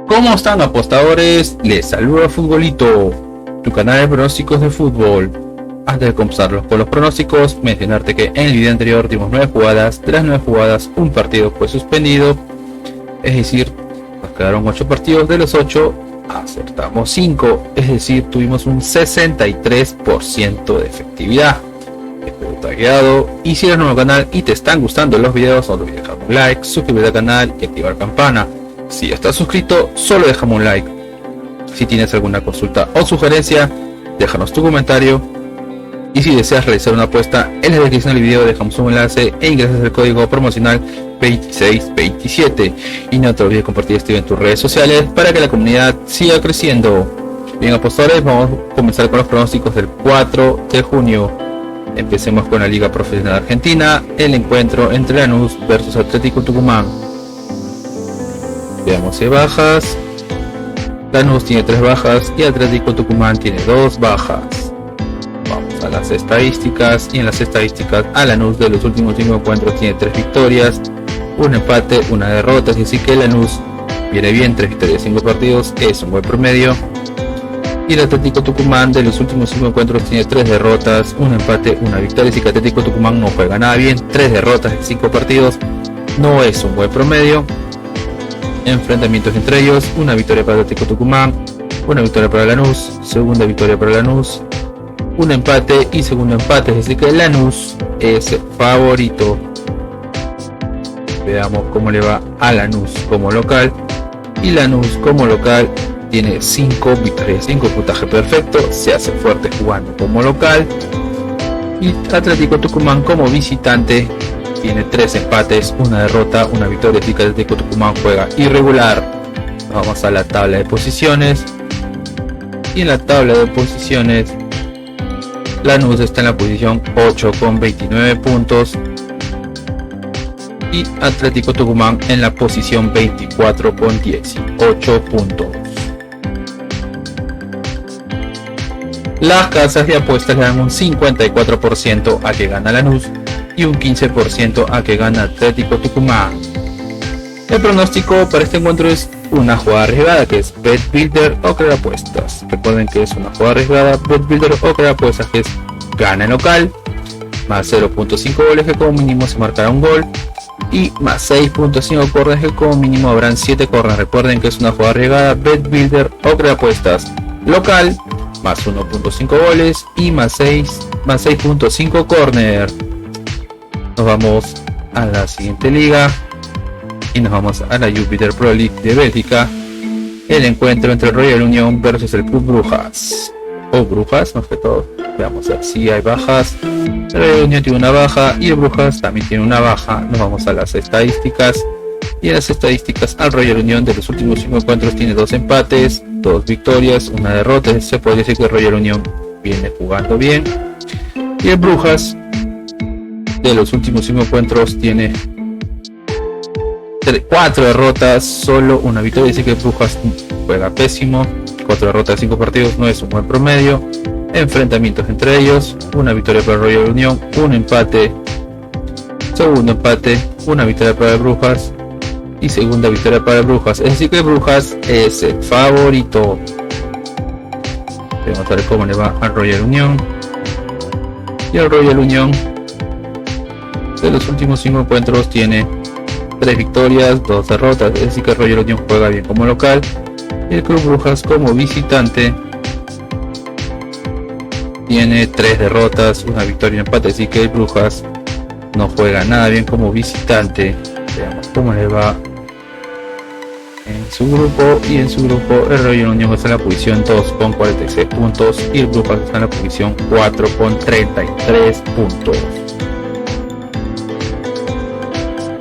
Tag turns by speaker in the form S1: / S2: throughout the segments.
S1: ¿Cómo están, apostadores? Les saluda Futbolito, tu canal de pronósticos de fútbol. Antes de comenzar con los pronósticos, mencionarte que en el video anterior dimos 9 jugadas. De las 9 jugadas, un partido fue suspendido. Es decir, nos quedaron 8 partidos. De los 8, acertamos 5. Es decir, tuvimos un 63% de efectividad. Espero te haya quedado. Y si eres nuevo al canal y te están gustando los videos, no olvides dejar un like, suscribirte al canal y activar la campana. Si estás suscrito, solo déjame un like. Si tienes alguna consulta o sugerencia, déjanos tu comentario. Y si deseas realizar una apuesta, en la descripción del video dejamos un enlace e ingresas el código promocional 2627. Y no te olvides compartir este video en tus redes sociales para que la comunidad siga creciendo. Bien, apostadores, vamos a comenzar con los pronósticos del 4 de junio. Empecemos con la Liga Profesional Argentina, el encuentro entre Lanús versus Atlético Tucumán. Veamos si hay bajas. Lanús tiene 3 bajas y Atlético Tucumán tiene 2 bajas. Vamos a las estadísticas, y en las estadísticas a Lanús de los últimos 5 encuentros tiene 3 victorias, un empate, una derrota, así que Lanús viene bien, 3 victorias, 5 partidos, es un buen promedio. Y el Atlético Tucumán de los últimos 5 encuentros tiene 3 derrotas, un empate, una victoria, así que Atlético Tucumán no juega nada bien, 3 derrotas en 5 partidos, no es un buen promedio. Enfrentamientos entre ellos, una victoria para Atlético Tucumán, una victoria para Lanús, segunda victoria para Lanús, un empate y segundo empate, es decir que Lanús es el favorito. Veamos cómo le va a Lanús como local. Y Lanús como local tiene 5 victorias, 5 puntaje perfecto, se hace fuerte jugando como local. Y Atlético Tucumán como visitante tiene 3 empates, una derrota, una victoria, así que Atlético Tucumán juega irregular. Vamos a la tabla de posiciones. Y en la tabla de posiciones, Lanús está en la posición 8 con 29 puntos. Y Atlético Tucumán en la posición 24 con 18 puntos. Las casas de apuestas le dan un 54% a que gana Lanús y un 15% a que gana Atlético Tucumán. El pronóstico para este encuentro es una jugada arriesgada, que es Bet Builder o crear apuestas. Recuerden que es una jugada arriesgada, Bet Builder o crear apuestas, que es gana en local, más 0.5 goles que como mínimo se marcará un gol, y más 6.5 corners que como mínimo habrán 7 corners. Recuerden que es una jugada arriesgada, Bet Builder o crear apuestas. Local, más 1.5 goles y más 6.5 corner. Nos vamos a la siguiente liga y nos vamos a la Jupiter Pro League de Bélgica. El encuentro entre el Royal Union versus el Club Brujas, o Brujas más que todo. Veamos si hay bajas. El Royal Union tiene una baja y el Brujas también tiene una baja. Nos vamos a las estadísticas, y en las estadísticas al Royal Union de los últimos 5 encuentros tiene 2 empates, 2 victorias, una derrota. Se puede decir que el Royal Union viene jugando bien. Y el Brujas de los últimos 5 encuentros tiene 4 derrotas, solo una victoria, así que Brujas juega pésimo. 4 derrotas, 5 partidos, no es un buen promedio. Enfrentamientos entre ellos, una victoria para el Royal Union, un empate, segundo empate, una victoria para el Brujas y segunda victoria para el Brujas, es decir que Brujas es el favorito. Vamos a ver cómo le va al Royal Union. Y el Royal Union de los últimos 5 encuentros tiene 3 victorias, 2 derrotas, es decir que el Royal Union juega bien como local. Y el Club Brujas como visitante tiene 3 derrotas, una victoria y un empate, así que el Brujas no juega nada bien como visitante. Veamos cómo le va en su grupo. Y en su grupo el Royal Union está en la posición 2 con 46 puntos y el Brujas está en la posición 4 con 33 puntos.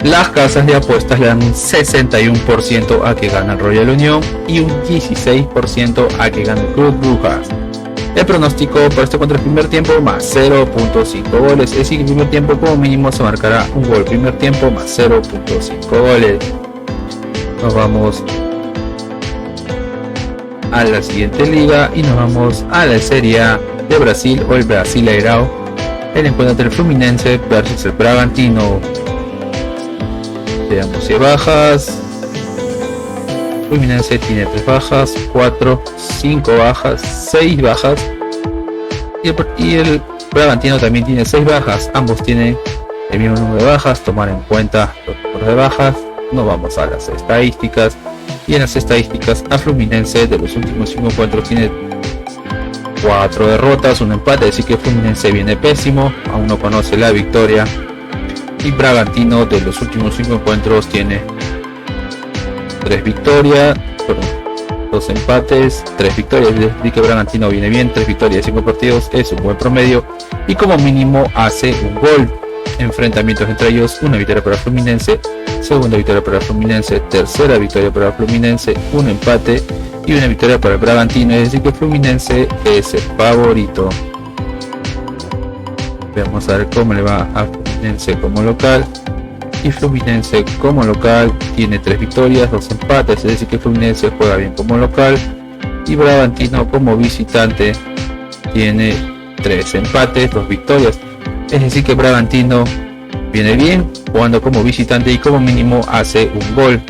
S1: Las casas de apuestas le dan un 61% a que gana el Royal Union y un 16% a que gana el Club Brujas. El pronóstico para este contra el primer tiempo, más 0.5 goles, es decir, el primer tiempo como mínimo se marcará un gol. Primer tiempo más 0.5 goles. Nos vamos a la siguiente liga y nos vamos a la Serie A de Brasil, o el Brasileirão. El encuentro entre el Fluminense versus el Bragantino. Veamos si bajas. Fluminense tiene 3 bajas, 4, 5 bajas, 6 bajas. Y el Bragantino también tiene 6 bajas. Ambos tienen el mismo número de bajas. Tomar en cuenta los números de bajas. Nos vamos a las estadísticas. Y en las estadísticas, a Fluminense de los últimos 5 encuentros tiene 4 derrotas, un empate, así que Fluminense viene pésimo, aún no conoce la victoria. Y Bragantino de los últimos 5 encuentros tiene 3 victorias, 2 empates, 3 victorias, así que Bragantino viene bien, 3 victorias, 5 partidos, es un buen promedio y como mínimo hace un gol. Enfrentamientos entre ellos, una victoria para Fluminense, segunda victoria para Fluminense, tercera victoria para Fluminense, un empate y una victoria para el Bragantino, es decir que Fluminense es el favorito. Vamos a ver cómo le va a Fluminense como local. Y Fluminense como local tiene 3 victorias, 2 empates, es decir que Fluminense juega bien como local. Y Bragantino como visitante tiene 3 empates, 2 victorias, es decir que Bragantino viene bien jugando como visitante y como mínimo hace un gol.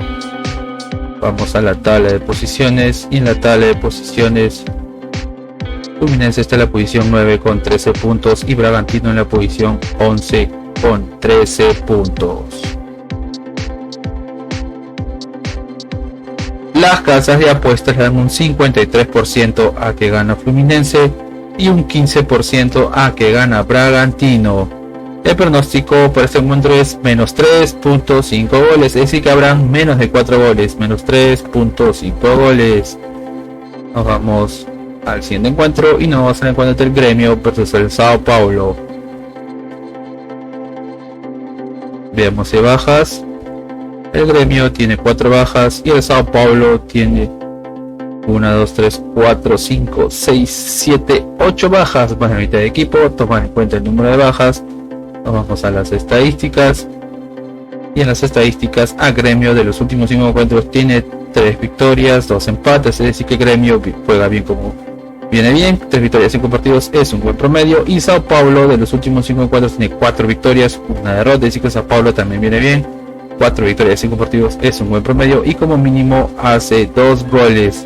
S1: Vamos a la tabla de posiciones y en la tabla de posiciones Fluminense está en la posición 9 con 13 puntos y Bragantino en la posición 11 con 13 puntos. Las casas de apuestas le dan un 53% a que gana Fluminense y un 15% a que gana Bragantino. El pronóstico para este encuentro es menos 3.5 goles, es decir que habrán menos de 4 goles, menos 3.5 goles. Nos vamos al siguiente encuentro y nos vamos al encuentro del Gremio versus el Sao Paulo. Veamos si bajas. El Gremio tiene 4 bajas y el Sao Paulo tiene 1, 2, 3, 4, 5, 6, 7, 8 bajas, más de la mitad de equipo. Tomar en cuenta el número de bajas. Nos vamos a las estadísticas. Y en las estadísticas, a Gremio de los últimos 5 encuentros tiene 3 victorias, 2 empates, es decir que Gremio juega bien como viene bien, 3 victorias, 5 partidos, es un buen promedio. Y Sao Paulo de los últimos 5 encuentros tiene 4 victorias, 1 derrota, es decir que Sao Paulo también viene bien, 4 victorias, 5 partidos, es un buen promedio y como mínimo hace 2 goles.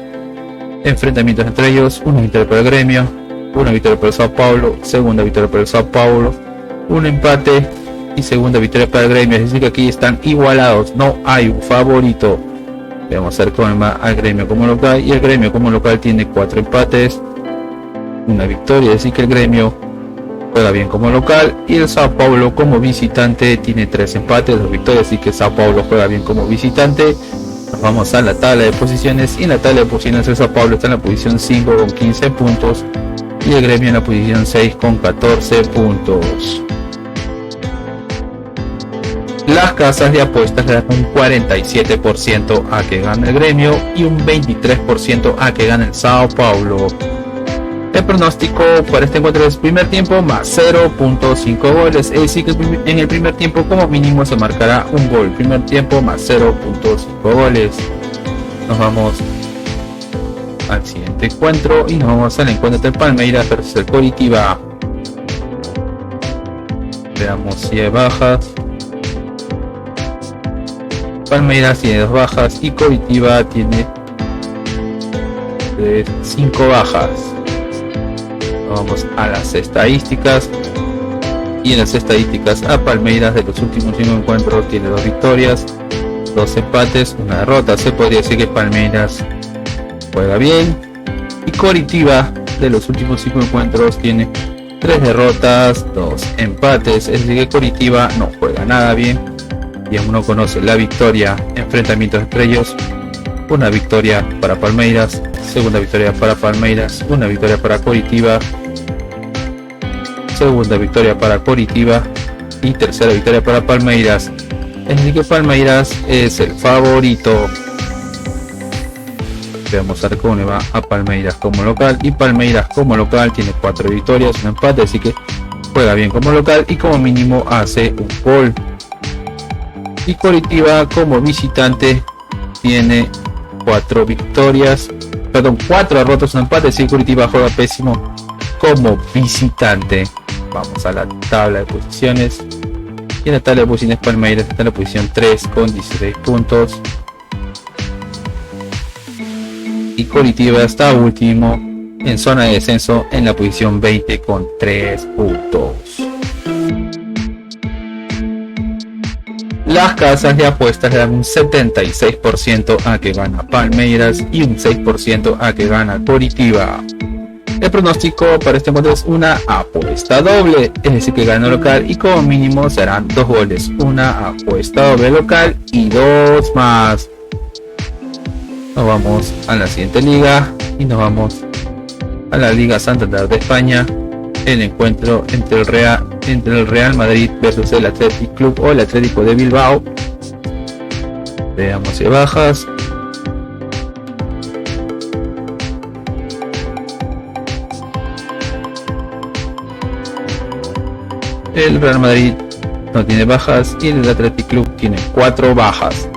S1: Enfrentamientos entre ellos, una victoria para el Gremio, una victoria para el Sao Paulo, segunda victoria para el Sao Paulo, un empate y segunda victoria para el Gremio, es decir que aquí están igualados, no hay un favorito. Vamos a ver cómo va al Gremio como local y el Gremio como local tiene 4 empates, una victoria, es decir que el Gremio juega bien como local y el Sao Paulo como visitante tiene 3 empates, 2 victorias, así que Sao Paulo juega bien como visitante. Nos vamos a la tabla de posiciones y en la tabla de posiciones el Sao Paulo está en la posición 5 con 15 puntos y el Gremio en la posición 6 con 14 puntos. Las casas de apuestas le dan un 47% a que gane el Gremio y un 23% a que gane el Sao Paulo. El pronóstico para este encuentro es primer tiempo más 0.5 goles, es decir que en el primer tiempo como mínimo se marcará un gol. Primer tiempo más 0.5 goles. Nos vamos al siguiente encuentro y nos vamos al encuentro del Palmeiras versus el Coritiba. Veamos si hay bajas. Palmeiras tiene 2 bajas y Coritiba tiene 5 bajas. Vamos a las estadísticas y en las estadísticas a Palmeiras de los últimos 5 encuentros tiene 2 victorias, 2 empates, 1 derrota. Se podría decir que Palmeiras juega bien y Coritiba de los últimos 5 encuentros tiene 3 derrotas, 2 empates, es decir que Coritiba no juega nada bien y aún no conoce la victoria. Enfrentamientos entre ellos, una victoria para Palmeiras, segunda victoria para Palmeiras, una victoria para Coritiba, segunda victoria para Coritiba y tercera victoria para Palmeiras, es decir que Palmeiras es el favorito. Veamos a ver cómo le va a Palmeiras como local y Palmeiras como local tiene 4 victorias, un empate, así que juega bien como local y como mínimo hace un gol. Y Coritiba como visitante tiene 4 victorias, perdón, 4 derrotas, un empate, si Coritiba juega pésimo como visitante. Vamos a la tabla de posiciones y en la tabla de posiciones Palmeiras está en la posición 3 con 16 puntos. y Coritiba está último en zona de descenso en la posición 20 con 3 puntos. Las casas de apuestas le dan un 76% a que gana Palmeiras y un 6% a que gana Coritiba. El pronóstico para este encuentro es una apuesta doble, es decir que gana local y como mínimo serán 2 goles, una apuesta doble local y 2 más. Nos vamos a la siguiente liga y nos vamos a la Liga Santander de España. El encuentro entre el Real Madrid versus el Athletic Club o el Atlético de Bilbao. Veamos si bajas. El Real Madrid no tiene bajas y el Athletic Club tiene 4 bajas.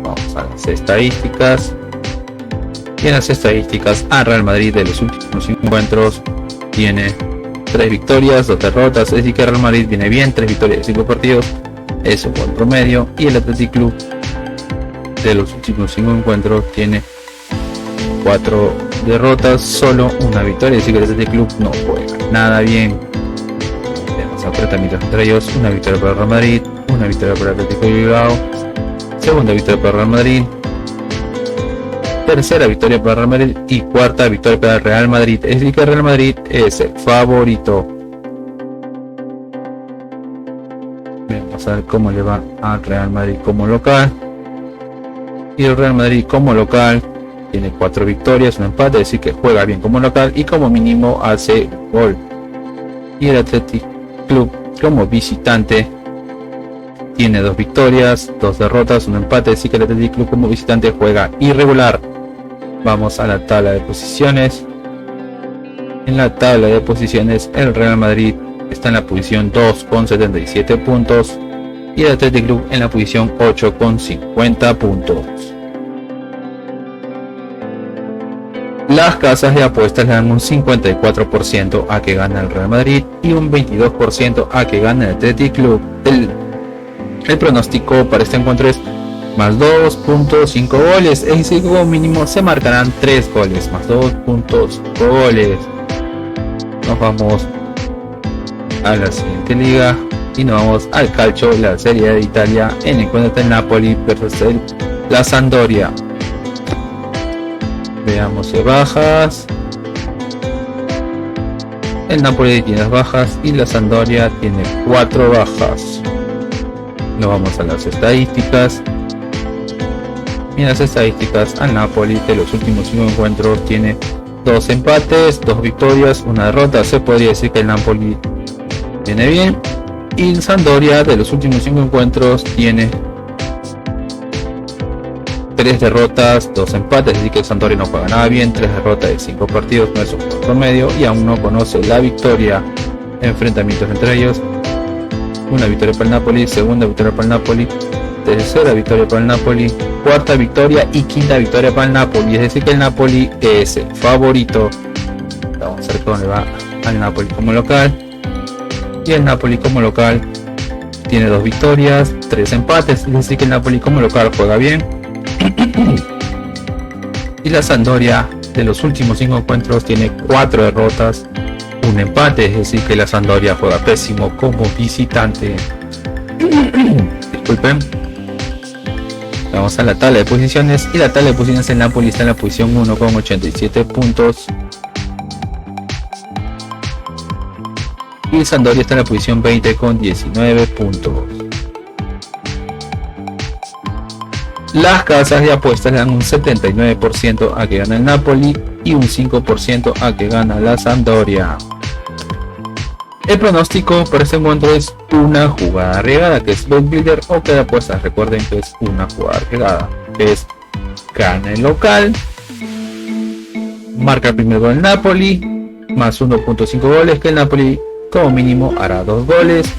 S1: Vamos a las estadísticas. Y en las estadísticas, al Real Madrid de los últimos 5 encuentros tiene 3 victorias, 2 derrotas, es decir que el Real Madrid viene bien, 3 victorias de 5 partidos, es un buen promedio. Y el Athletic Club de los últimos 5 encuentros tiene 4 derrotas, solo una victoria, es decir que el Athletic Club no juega nada bien. Tenemos enfrentamientos entre ellos: una victoria para el Real Madrid, una victoria para el Atlético de Bilbao, segunda victoria para el Real Madrid, tercera victoria para el Real Madrid y cuarta victoria para el Real Madrid, es decir que el Real Madrid es el favorito. Vamos a ver cómo le va al Real Madrid como local. Y el Real Madrid como local tiene 4 victorias, un empate, es decir que juega bien como local y como mínimo hace gol. Y el Athletic Club como visitante tiene 2 victorias, 2 derrotas, un empate, es decir que el Athletic Club como visitante juega irregular. Vamos a la tabla de posiciones. En la tabla de posiciones el Real Madrid está en la posición 2 con 77 puntos y el Athletic Club en la posición 8 con 50 puntos. Las casas de apuestas le dan un 54% a que gana el Real Madrid y un 22% a que gana el Athletic Club. El pronóstico para este encuentro es más 2.5 goles, es decir, como mínimo se marcarán 3 goles, más 2.5 goles. Nos vamos a la siguiente liga y nos vamos al calcio, la Serie A de Italia, en el encuentro del Napoli versus la Sampdoria. Veamos si bajas. El Napoli tiene las bajas y la Sampdoria tiene 4 bajas. Nos vamos a las estadísticas. Y en las estadísticas, al Napoli de los últimos 5 encuentros tiene 2 empates, 2 victorias, 1 derrota. Se podría decir que el Napoli viene bien. Y el Sampdoria de los últimos 5 encuentros tiene 3 derrotas, 2 empates, así que el Sampdoria no juega nada bien. 3 derrotas de 5 partidos, no es un buen promedio y aún no conoce la victoria. Enfrentamientos entre ellos: una victoria para el Napoli, segunda victoria para el Napoli, tercera victoria para el Napoli, cuarta victoria y quinta victoria para el Napoli, es decir que el Napoli es el favorito. Vamos a ver cómo le va al Napoli como local. Y el Napoli como local tiene 2 victorias, 3 empates, es decir que el Napoli como local juega bien. Y la Sampdoria de los últimos 5 encuentros tiene 4 derrotas, un empate, es decir que la Sampdoria juega pésimo como visitante. Disculpen. Vamos a la tabla de posiciones y la tabla de posiciones en Napoli está en la posición 1 con 87 puntos y el Sampdoria está en la posición 20 con 19 puntos. Las casas de apuestas le dan un 79% a que gana el Napoli y un 5% a que gana la Sampdoria. El pronóstico para este encuentro es una jugada arriesgada, que es Bet Builder o que de apuestas. Recuerden que es una jugada arriesgada, que es gana el local, marca el primer gol el Napoli, más 1.5 goles, que el Napoli como mínimo hará 2 goles,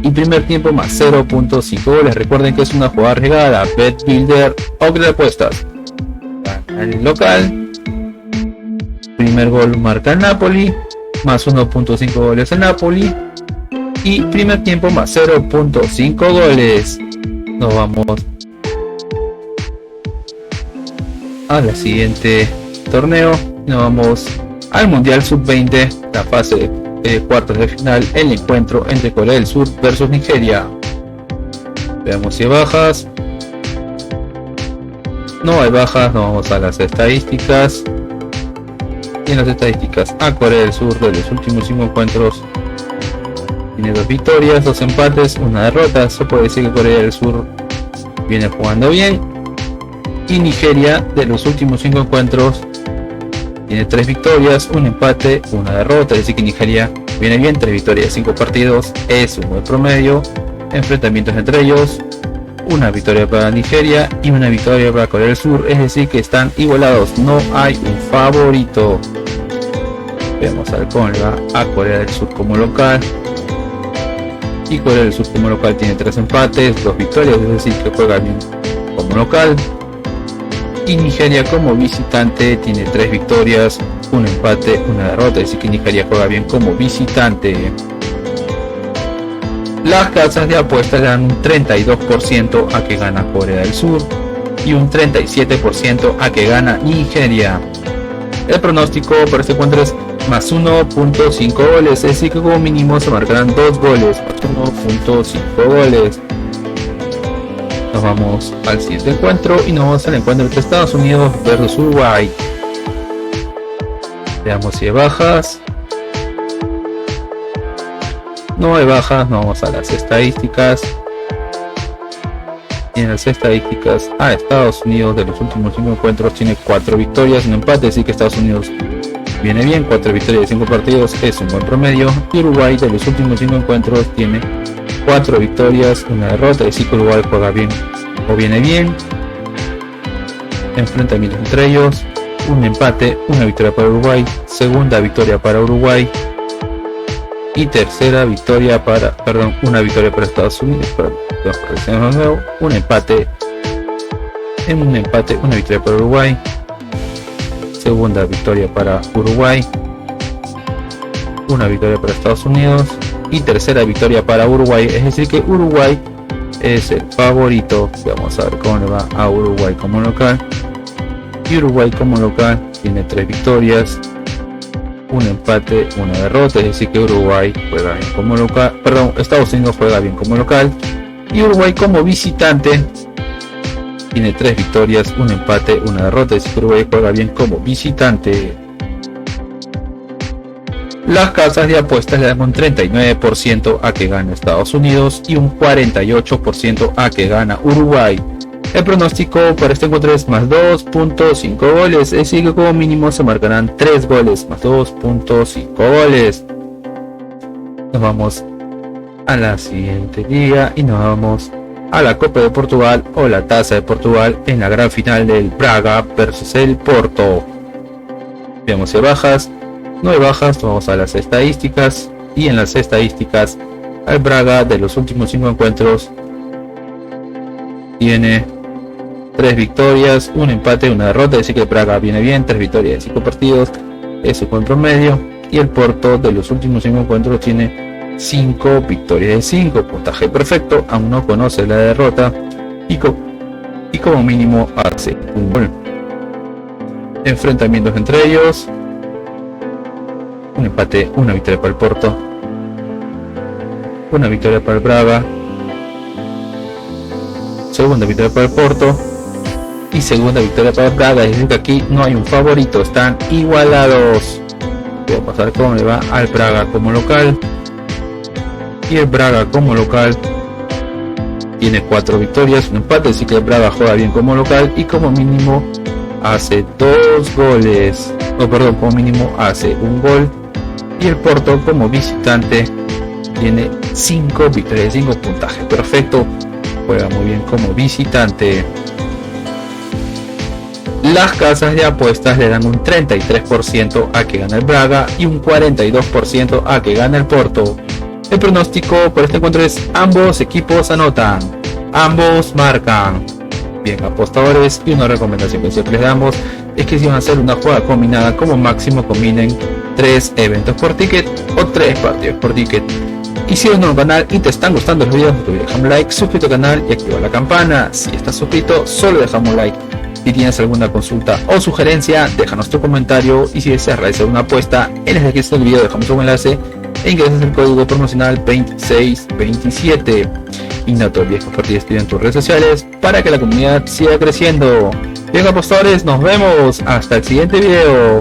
S1: y primer tiempo más 0.5 goles. Recuerden que es una jugada arriesgada, Bet Builder o que de apuestas. Gana el local, primer gol marca el Napoli, más 1.5 goles el Napoli y primer tiempo más 0.5 goles. Nos vamos a la siguiente torneo. Nos vamos al Mundial Sub-20, la fase de cuartos de final, el encuentro entre Corea del Sur versus Nigeria. Veamos si hay bajas. No hay bajas, nos vamos a las estadísticas. Y en las estadísticas, a Corea del Sur de los últimos 5 encuentros tiene 2 victorias, 2 empates, 1 derrota. Se puede decir que Corea del Sur viene jugando bien. Y Nigeria de los últimos 5 encuentros tiene 3 victorias, 1 empate, 1 derrota. Es decir que Nigeria viene bien, 3 victorias, 5 partidos, es un buen promedio. Enfrentamientos entre ellos, una victoria para Nigeria y una victoria para Corea del Sur, es decir que están igualados, no hay un favorito. Vemos al Conga a Corea del Sur como local, y Corea del Sur como local tiene 3 empates, 2 victorias, es decir que juega bien como local. Y Nigeria como visitante tiene 3 victorias, 1 empate, 1 derrota, es decir que Nigeria juega bien como visitante. Las casas de apuestas le dan un 32% a que gana Corea del Sur y un 37% a que gana Nigeria. El pronóstico para este encuentro es más 1.5 goles, es decir que como mínimo se marcarán 2 goles, más 1.5 goles. Nos vamos al siguiente encuentro y nos vamos al encuentro entre Estados Unidos versus Uruguay. Veamos si hay bajas. No hay bajas, nos vamos a las estadísticas. Y en las estadísticas, a Estados Unidos de los últimos 5 encuentros tiene 4 victorias, un empate, así que Estados Unidos viene bien, 4 victorias de 5 partidos, es un buen promedio. Y Uruguay de los últimos 5 encuentros tiene 4 victorias, 1 derrota, es decir que Uruguay juega bien o viene bien. Enfrentamientos entre ellos, un empate, una victoria para Uruguay, segunda victoria para Uruguay y tercera victoria para, una victoria para Estados Unidos, un empate, una victoria para Uruguay, segunda victoria para Uruguay, una victoria para Estados Unidos y tercera victoria para Uruguay, es decir que Uruguay es el favorito. Vamos a ver cómo le va a Uruguay como local. Y Uruguay como local tiene 3 victorias, un empate, una derrota, es decir que Uruguay juega bien como local, Estados Unidos juega bien como local. Y Uruguay como visitante tiene 3 victorias, un empate, una derrota, es decir que Uruguay juega bien como visitante. Las casas de apuestas le dan un 39% a que gana Estados Unidos y un 48% a que gana Uruguay. El pronóstico para este encuentro es más 2.5 goles, es decir que como mínimo se marcarán 3 goles, más 2.5 goles. Nos vamos a la siguiente liga y nos vamos a la Copa de Portugal o la Taza de Portugal en la gran final del Braga versus el Porto. Veamos si hay bajas. No hay bajas, vamos a las estadísticas y en las estadísticas el Braga de los últimos 5 encuentros tiene 3 victorias, un empate, una derrota, es decir que el Braga viene bien, 3 victorias de 5 partidos, es su buen promedio. Y el Porto de los últimos 5 encuentros tiene 5 victorias de 5, puntaje perfecto, aún no conoce la derrota y como mínimo hace un gol. Enfrentamientos entre ellos, un empate, una victoria para el Porto, una victoria para el Braga, segunda victoria para el Porto y segunda victoria para el Braga, es decir que aquí no hay un favorito, están igualados. Voy a pasar cómo le va al Braga como local. Y el Braga como local tiene 4 victorias, un empate, así que el Braga juega bien como local y como mínimo hace 2 goles, como mínimo hace un gol. Y el Porto como visitante tiene 5 victorias, 5 puntaje perfecto, juega muy bien como visitante. Las casas de apuestas le dan un 33% a que gana el Braga y un 42% a que gana el Porto. El pronóstico por este encuentro es ambos equipos anotan, ambos marcan. Bien, apostadores, y una recomendación que siempre les damos es que si van a hacer una jugada combinada, como máximo combinen 3 eventos por ticket o 3 partidos por ticket. Y si eres nuevo al canal y te están gustando los videos, deja un like, suscríbete al canal y activa la campana. Si estás suscrito, solo dejamos un like. Si tienes alguna consulta o sugerencia, déjanos tu comentario, y si deseas realizar una apuesta, en la descripción del video dejamos un enlace e ingresas el código promocional 2627. Y no te olvides compartir este video en tus redes sociales para que la comunidad siga creciendo. Bien, apostadores, nos vemos hasta el siguiente video.